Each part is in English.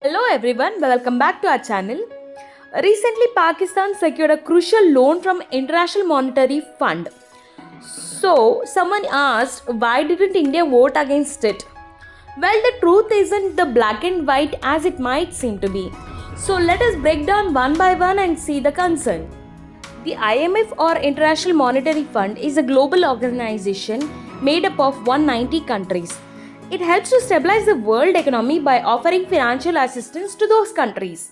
Hello everyone, welcome back to our channel. Recently, Pakistan secured a crucial loan from International Monetary Fund. So, someone asked, why didn't India vote against it? Well, the truth isn't the black and white as it might seem to be. So, let us break down one by one and see the concern. The IMF or International Monetary Fund is a global organization made up of 190 countries. It helps to stabilize the world economy by offering financial assistance to those countries.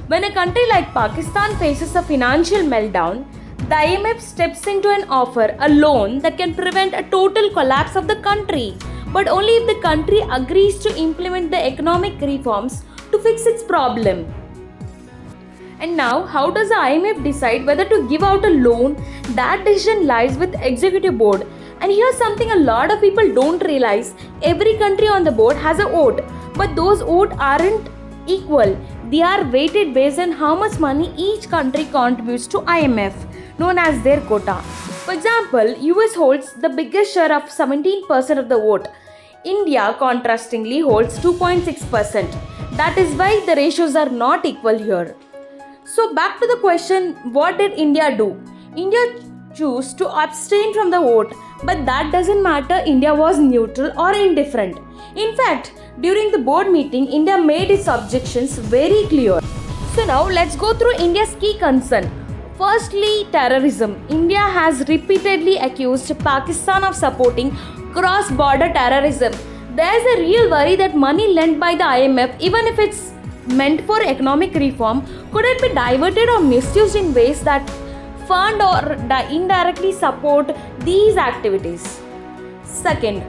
When a country like Pakistan faces a financial meltdown, the IMF steps into and offer a loan that can prevent a total collapse of the country, but only if the country agrees to implement the economic reforms to fix its problem. And now, how does the IMF decide whether to give out a loan? That decision lies with executive board. And here's something a lot of people don't realize. Every country on the board has a vote, but those votes aren't equal. They are weighted based on how much money each country contributes to IMF, known as their quota. For example, US holds the biggest share of 17% of the vote. India, contrastingly, holds 2.6%. That is why the ratios are not equal here. So back to the question, what did India do? India chose to abstain from the vote, but that doesn't matter. India was neutral or indifferent. In fact, during the board meeting, India made its objections very clear. So now let's go through India's key concern. Firstly, terrorism. India has repeatedly accused Pakistan of supporting cross-border terrorism. There's a real worry that money lent by the IMF, even if it's meant for economic reform, could it be diverted or misused in ways that fund or indirectly support these activities? Second,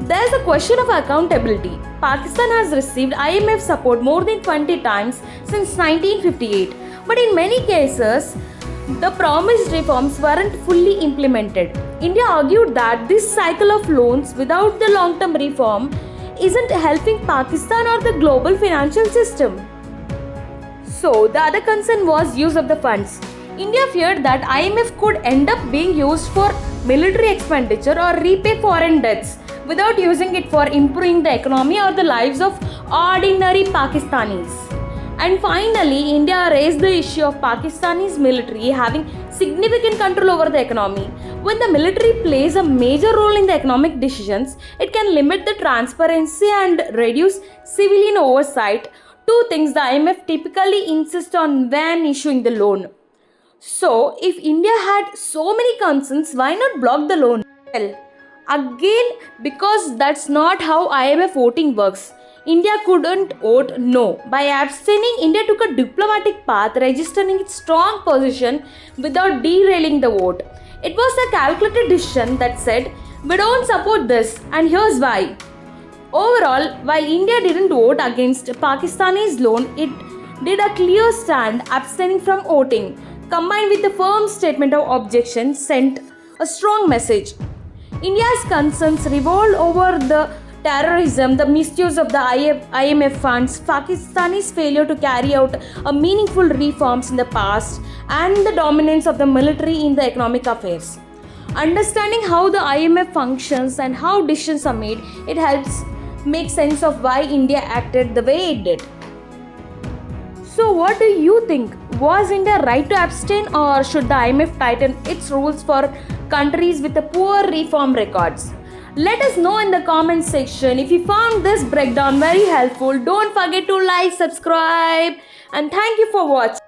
there is a question of accountability. Pakistan has received IMF support more than 20 times since 1958, but in many cases, the promised reforms weren't fully implemented. India argued that this cycle of loans without the long-term reform isn't helping Pakistan or the global financial system. So, the other concern was use of the funds. India feared that IMF could end up being used for military expenditure or repay foreign debts without using it for improving the economy or the lives of ordinary Pakistanis. And finally, India raised the issue of Pakistani's military having significant control over the economy. When the military plays a major role in the economic decisions, it can limit the transparency and reduce civilian oversight, two things the IMF typically insists on when issuing the loan. So, if India had so many concerns, why not block the loan? Well, again, because that's not how IMF voting works. India couldn't vote no. By abstaining, India took a diplomatic path, registering its strong position without derailing the vote. It was a calculated decision that said, we don't support this, and here's why. Overall, while India didn't vote against Pakistani's loan, it did a clear stand abstaining from voting, combined with a firm statement of objection, sent a strong message. India's concerns revolved over the terrorism, the misuse of the IMF funds, Pakistani's failure to carry out a meaningful reforms in the past, and the dominance of the military in the economic affairs. Understanding how the IMF functions and how decisions are made, it helps make sense of why India acted the way it did. So what do you think? Was India right to abstain, or should the IMF tighten its rules for countries with a poor reform records? Let us know in the comment section. If you found this breakdown very helpful, don't forget to like, subscribe, and thank you for watching.